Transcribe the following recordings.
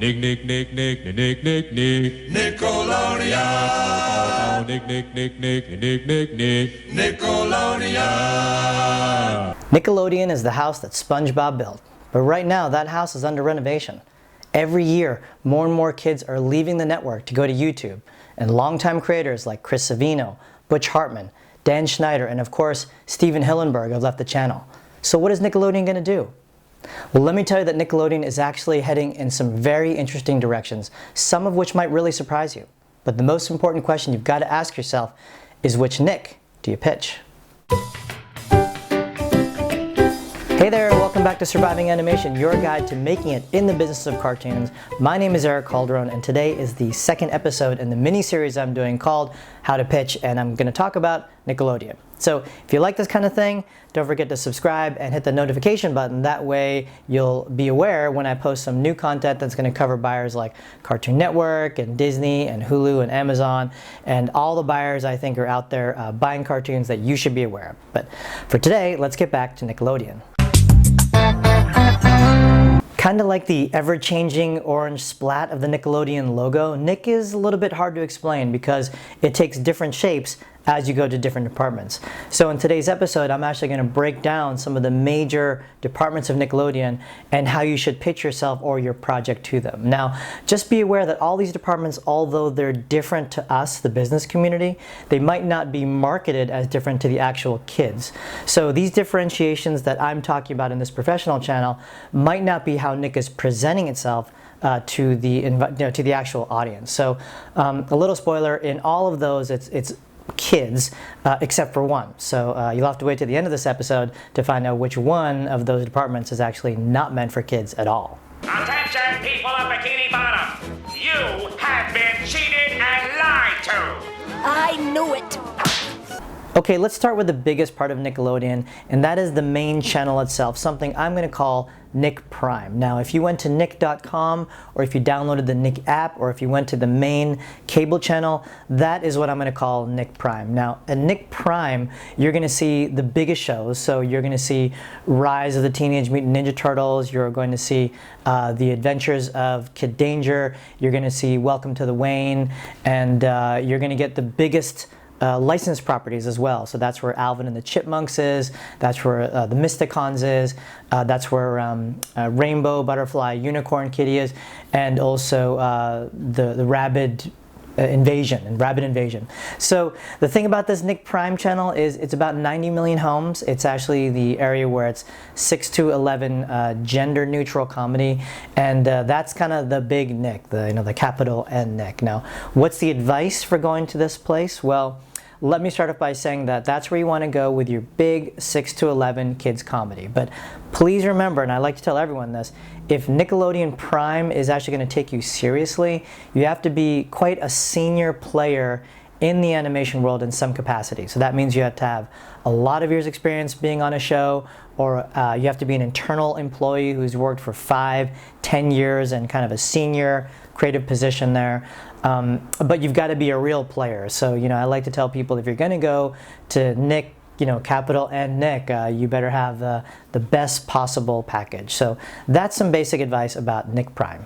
Nick, Nick, Nick, Nick, Nick, Nick, Nick. Nickelodeon. Nick, Nick, Nick, Nick, Nick, Nick, Nick. Nickelodeon. Nickelodeon is the house that SpongeBob built. But right now, that house is under renovation. Every year, more and more kids are leaving the network to go to YouTube. And longtime creators like Chris Savino, Butch Hartman, Dan Schneider, and of course, Steven Hillenburg have left the channel. So what is Nickelodeon going to do? Well, let me tell you that Nickelodeon is actually heading in some very interesting directions, some of which might really surprise you. But the most important question you've got to ask yourself is, which Nick do you pitch? Hey there, welcome back to Surviving Animation, your guide to making it in the business of cartoons. My name is Eric Calderon, and today is the second episode in the mini-series I'm doing called How to Pitch, and I'm going to talk about Nickelodeon. So if you like this kind of thing, don't forget to subscribe and hit the notification button. That way you'll be aware when I post some new content that's going to cover buyers like Cartoon Network and Disney and Hulu and Amazon and all the buyers I think are out there buying cartoons that you should be aware of. But for today, let's get back to Nickelodeon. Kind of like the ever-changing orange splat of the Nickelodeon logo, Nick is a little bit hard to explain because it takes different shapes as you go to different departments. So in today's episode, I'm actually going to break down some of the major departments of Nickelodeon and how you should pitch yourself or your project to them. Now, just be aware that all these departments, although they're different to us, the business community, they might not be marketed as different to the actual kids. So these differentiations that I'm talking about in this professional channel might not be how Nick is presenting itself to the actual audience. So a little spoiler, in all of those, it's kids, except for one. So you'll have to wait to the end of this episode to find out which one of those departments is actually not meant for kids at all. Attention, people of Bikini Bottom! You have been cheated and lied to! I knew it! Okay, let's start with the biggest part of Nickelodeon, and that is the main channel itself, something I'm going to call Nick Prime. Now, if you went to nick.com, or if you downloaded the Nick app, or if you went to the main cable channel, that is what I'm going to call Nick Prime. Now, at Nick Prime, you're going to see the biggest shows. So you're going to see Rise of the Teenage Mutant Ninja Turtles, you're going to see The Adventures of Kid Danger, you're going to see Welcome to the Wayne, and you're going to get the biggest licensed properties as well. So that's where Alvin and the Chipmunks is, that's where the Mysticons is, that's where Rainbow, Butterfly, Unicorn Kitty is, and also the Rabid Invasion. So the thing about this Nick Prime channel is it's about 90 million homes. It's actually the area where it's 6 to 11 gender neutral comedy, and that's kind of the big Nick, the capital N Nick. Now, what's the advice for going to this place? Well, let me start off by saying that that's where you want to go with your big 6 to 11 kids comedy. But please remember, and I like to tell everyone this, if Nickelodeon Prime is actually going to take you seriously, you have to be quite a senior player in the animation world in some capacity. So that means you have to have a lot of years experience being on a show, or you have to be an internal employee who's worked for 5, 10 years in kind of a senior creative position there. But you've got to be a real player. So, I like to tell people, if you're going to go to Nick, capital N Nick, you better have the best possible package. So that's some basic advice about Nick Prime.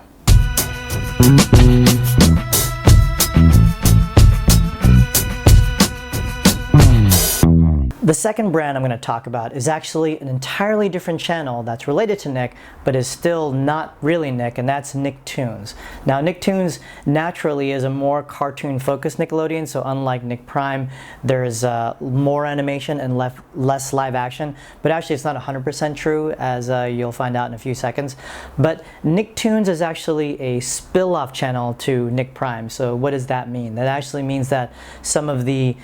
The second brand I'm going to talk about is actually an entirely different channel that's related to Nick, but is still not really Nick, and that's Nicktoons. Now, Nicktoons naturally is a more cartoon-focused Nickelodeon, so unlike Nick Prime, there's more animation and less live action, but actually it's not 100% true, as you'll find out in a few seconds. But Nicktoons is actually a spill-off channel to Nick Prime. So what does that mean? That actually means that some of the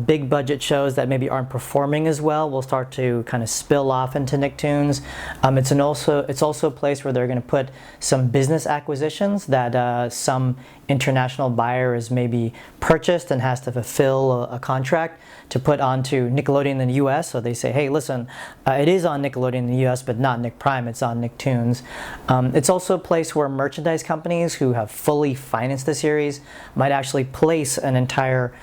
big budget shows that maybe aren't performing as well will start to kind of spill off into Nicktoons. It's also a place where they're going to put some business acquisitions that some international buyer is maybe purchased and has to fulfill a contract to put onto Nickelodeon in the US. So they say, hey, listen, it is on Nickelodeon in the US, but not Nick Prime, it's on Nicktoons. It's also a place where merchandise companies who have fully financed the series might actually place an entire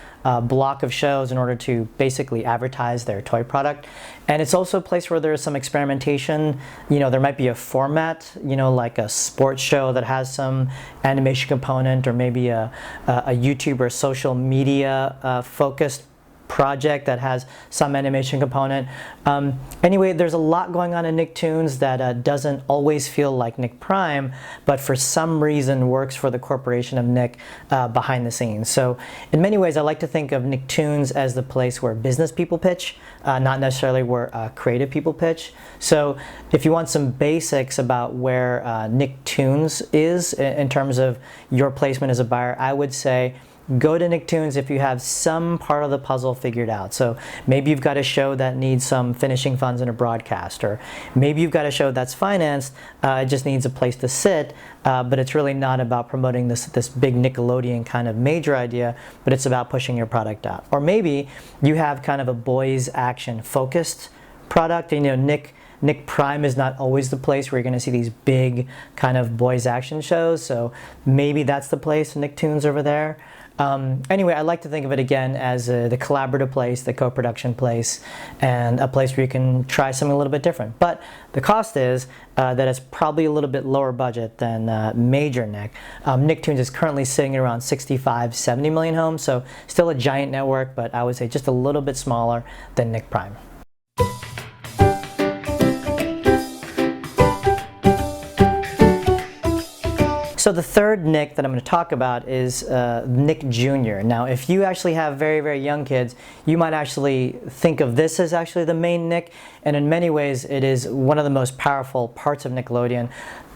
block of shows in order to basically advertise their toy product. And it's also a place where there's some experimentation. You know, there might be a format, you know, like a sports show that has some animation component, or maybe a YouTube or social media focused project that has some animation component. Anyway, there's a lot going on in Nicktoons that doesn't always feel like Nick Prime, but for some reason works for the corporation of Nick behind the scenes. So in many ways, I like to think of Nicktoons as the place where business people pitch, not necessarily where creative people pitch. So if you want some basics about where Nicktoons is in terms of your placement as a buyer, I would say go to Nicktoons if you have some part of the puzzle figured out. So maybe you've got a show that needs some finishing funds in a broadcast, or maybe you've got a show that's financed, it just needs a place to sit, but it's really not about promoting this big Nickelodeon kind of major idea, but it's about pushing your product out. Or maybe you have kind of a boys action focused product, and you know, Nick Prime is not always the place where you're going to see these big kind of boys action shows, so maybe that's the place, Nicktoons over there. Anyway, I like to think of it again as the collaborative place, the co-production place, and a place where you can try something a little bit different. But the cost is that it's probably a little bit lower budget than major Nick. Nicktoons is currently sitting at around 65, 70 million homes, so still a giant network, but I would say just a little bit smaller than Nick Prime. So the third Nick that I'm going to talk about is Nick Jr. Now, if you actually have very, very young kids, you might actually think of this as actually the main Nick, and in many ways it is one of the most powerful parts of Nickelodeon.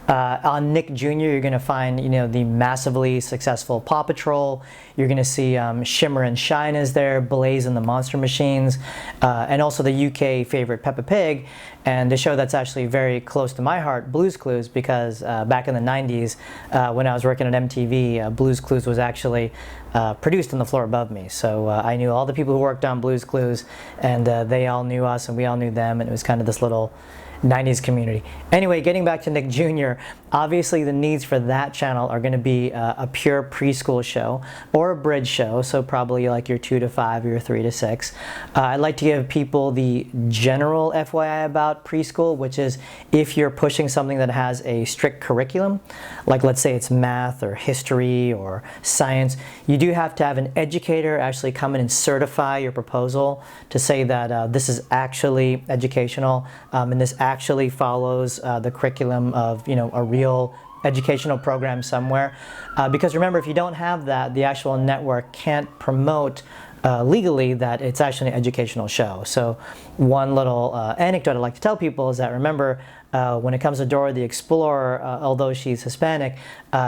On Nick Jr., you're going to find, you know, the massively successful Paw Patrol. You're going to see Shimmer and Shine is there, Blaze and the Monster Machines, and also the UK favorite Peppa Pig, and the show that's actually very close to my heart, Blue's Clues, because back in the 90s, when I was working at MTV, Blue's Clues was actually produced on the floor above me. So I knew all the people who worked on Blue's Clues, and they all knew us, and we all knew them, and it was kind of this little 90s community. Anyway, getting back to Nick Jr., obviously the needs for that channel are going to be a pure preschool show or a bridge show, so probably like your 2 to 5 or your 3 to 6. I like to give people the general FYI about preschool, which is if you're pushing something that has a strict curriculum, like let's say it's math or history or science, you do have to have an educator actually come in and certify your proposal to say that this is actually educational, and this actually follows the curriculum of, you know, a real educational program somewhere. Because remember, if you don't have that, the actual network can't promote legally that it's actually an educational show. So one little anecdote I like to tell people is that, remember, when it comes to Dora the Explorer, although she's Hispanic,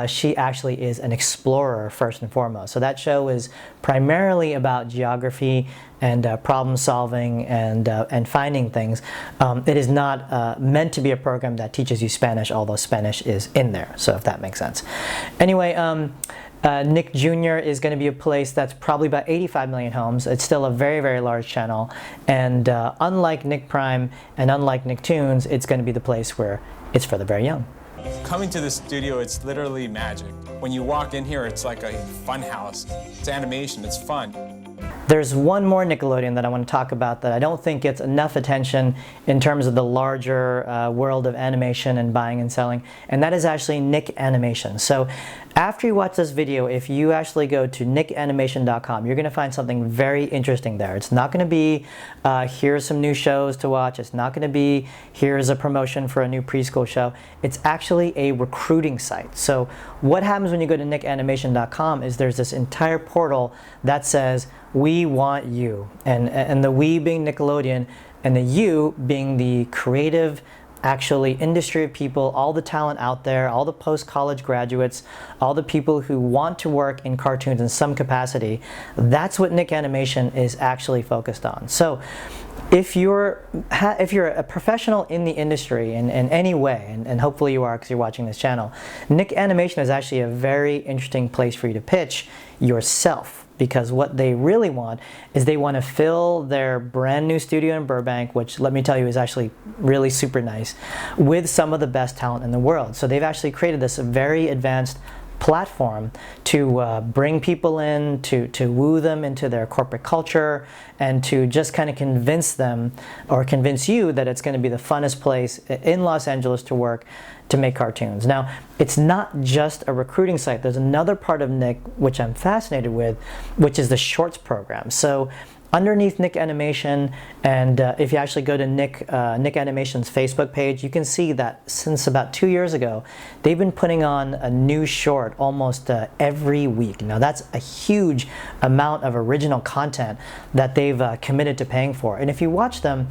she actually is an explorer first and foremost. So that show is primarily about geography and problem solving and finding things. It is not meant to be a program that teaches you Spanish, although Spanish is in there, so if that makes sense. Anyway, Nick Jr. is going to be a place that's probably about 85 million homes. It's still a very, very large channel, and unlike Nick Prime and unlike Nicktoons, it's going to be the place where it's for the very young. Coming to the studio, it's literally magic. When you walk in here, it's like a fun house. It's animation, it's fun. There's one more Nickelodeon that I want to talk about that I don't think gets enough attention in terms of the larger world of animation and buying and selling, and that is actually Nick Animation. So after you watch this video, if you actually go to nickanimation.com, you're going to find something very interesting there. It's not going to be, here's some new shows to watch. It's not going to be, here's a promotion for a new preschool show. It's actually a recruiting site. So what happens when you go to nickanimation.com is there's this entire portal that says, we want you. And the we being Nickelodeon, and the you being the creative, actually industry of people, all the talent out there, all the post-college graduates, all the people who want to work in cartoons in some capacity. That's what Nick Animation is actually focused on. So if you're a professional in the industry in any way, and hopefully you are because you're watching this channel, Nick Animation is actually a very interesting place for you to pitch yourself. Because what they really want is they want to fill their brand new studio in Burbank, which let me tell you is actually really super nice, with some of the best talent in the world. So they've actually created this very advanced platform to bring people in, to woo them into their corporate culture, and to just kind of convince them or convince you that it's going to be the funnest place in Los Angeles to work to make cartoons. Now, it's not just a recruiting site. There's another part of Nick which I'm fascinated with, which is the Shorts program. So underneath Nick Animation, and if you actually go to Nick Animation's Facebook page, you can see that since about 2 years ago, they've been putting on a new short almost every week. Now that's a huge amount of original content that they've committed to paying for. And if you watch them,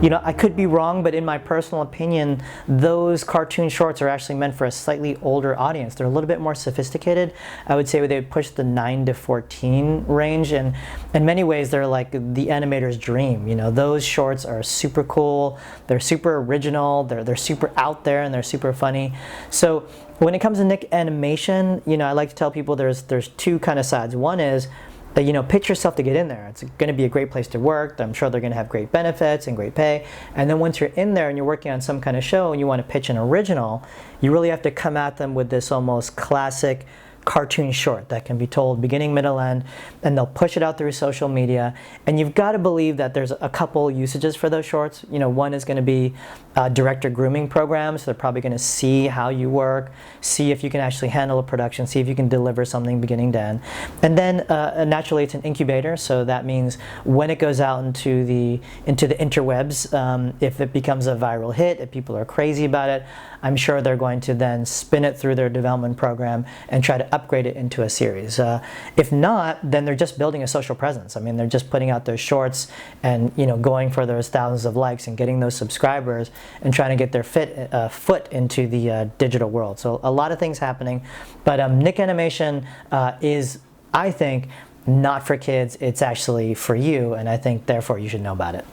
you know, I could be wrong, but in my personal opinion, those cartoon shorts are actually meant for a slightly older audience. They're a little bit more sophisticated. I would say they would push the 9 to 14 range, and in many ways they're like the animator's dream. You know, those shorts are super cool, they're super original, they're super out there, and they're super funny. So when it comes to Nick Animation, you know, I like to tell people there's two kind of sides. One is that, you know, pitch yourself to get in there. It's going to be a great place to work. I'm sure they're going to have great benefits and great pay. And then once you're in there and you're working on some kind of show and you want to pitch an original, you really have to come at them with this almost classic cartoon short that can be told beginning, middle, end, and they'll push it out through social media. And you've got to believe that there's a couple usages for those shorts. You know, one is going to be director grooming programs. So they're probably going to see how you work, see if you can actually handle a production, see if you can deliver something beginning to end. And then naturally it's an incubator, so that means when it goes out into the interwebs, if it becomes a viral hit, if people are crazy about it, I'm sure they're going to then spin it through their development program and try to upgrade it into a series. If not, then they're just building a social presence. I mean, they're just putting out those shorts and, you know, going for those thousands of likes and getting those subscribers and trying to get their foot into the digital world. So a lot of things happening, but Nick Animation is, I think, not for kids. It's actually for you, and I think therefore you should know about it.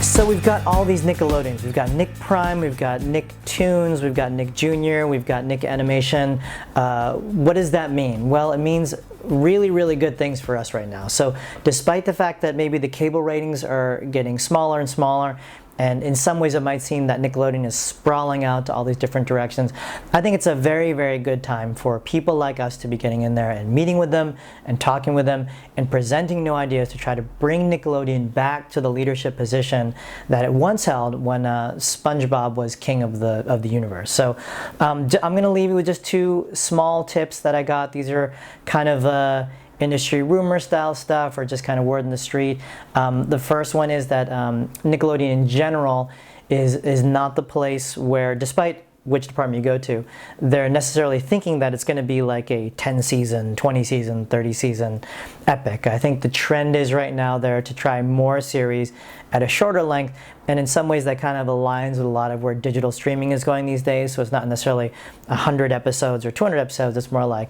So we've got all these Nickelodeons. We've got Nick Prime, we've got Nicktoons, we've got Nick Jr., we've got Nick Animation. What does that mean? Well, it means really, really good things for us right now. So despite the fact that maybe the cable ratings are getting smaller and smaller, and in some ways it might seem that Nickelodeon is sprawling out to all these different directions, I think it's a very, very good time for people like us to be getting in there and meeting with them and talking with them and presenting new ideas to try to bring Nickelodeon back to the leadership position that it once held when SpongeBob was king of the universe. So I'm going to leave you with just two small tips that I got. These are kind of industry rumor style stuff or just kind of word in the street. The first one is that Nickelodeon in general is not the place where, despite which department you go to, they're necessarily thinking that it's going to be like a 10 season, 20 season, 30 season epic. I think the trend is right now there to try more series at a shorter length, and in some ways that kind of aligns with a lot of where digital streaming is going these days. So it's not necessarily 100 episodes or 200 episodes, it's more like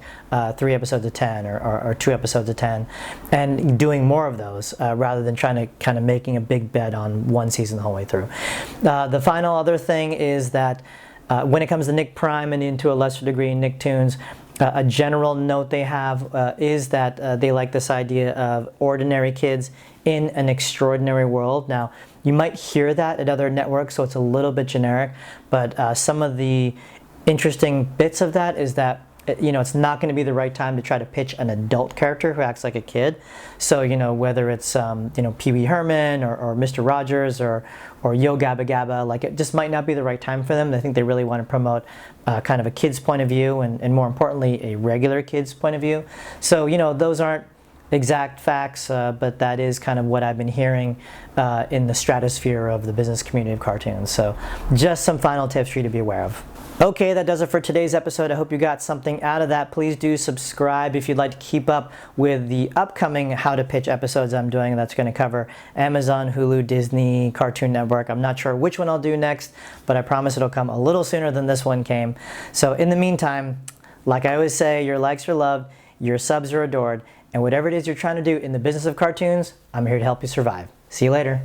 3 episodes of 10 or 2 episodes of 10, and doing more of those rather than trying to kind of making a big bet on one season the whole way through. The final other thing is that when it comes to Nick Prime and into a lesser degree Nicktoons, a general note they have is that they like this idea of ordinary kids in an extraordinary world. Now, you might hear that at other networks, so it's a little bit generic, but some of the interesting bits of that is that, you know, it's not going to be the right time to try to pitch an adult character who acts like a kid. So, you know, whether it's, you know, Pee Wee Herman or Mr. Rogers or Yo Gabba Gabba, like it just might not be the right time for them. I think they really want to promote kind of a kid's point of view and more importantly, a regular kid's point of view. So, you know, those aren't exact facts, but that is kind of what I've been hearing in the stratosphere of the business community of cartoons. So just some final tips for you to be aware of. Okay, that does it for today's episode. I hope you got something out of that. Please do subscribe if you'd like to keep up with the upcoming How to Pitch episodes I'm doing. That's going to cover Amazon, Hulu, Disney, Cartoon Network. I'm not sure which one I'll do next, but I promise it'll come a little sooner than this one came. So in the meantime, like I always say, your likes are loved, your subs are adored, and whatever it is you're trying to do in the business of cartoons, I'm here to help you survive. See you later.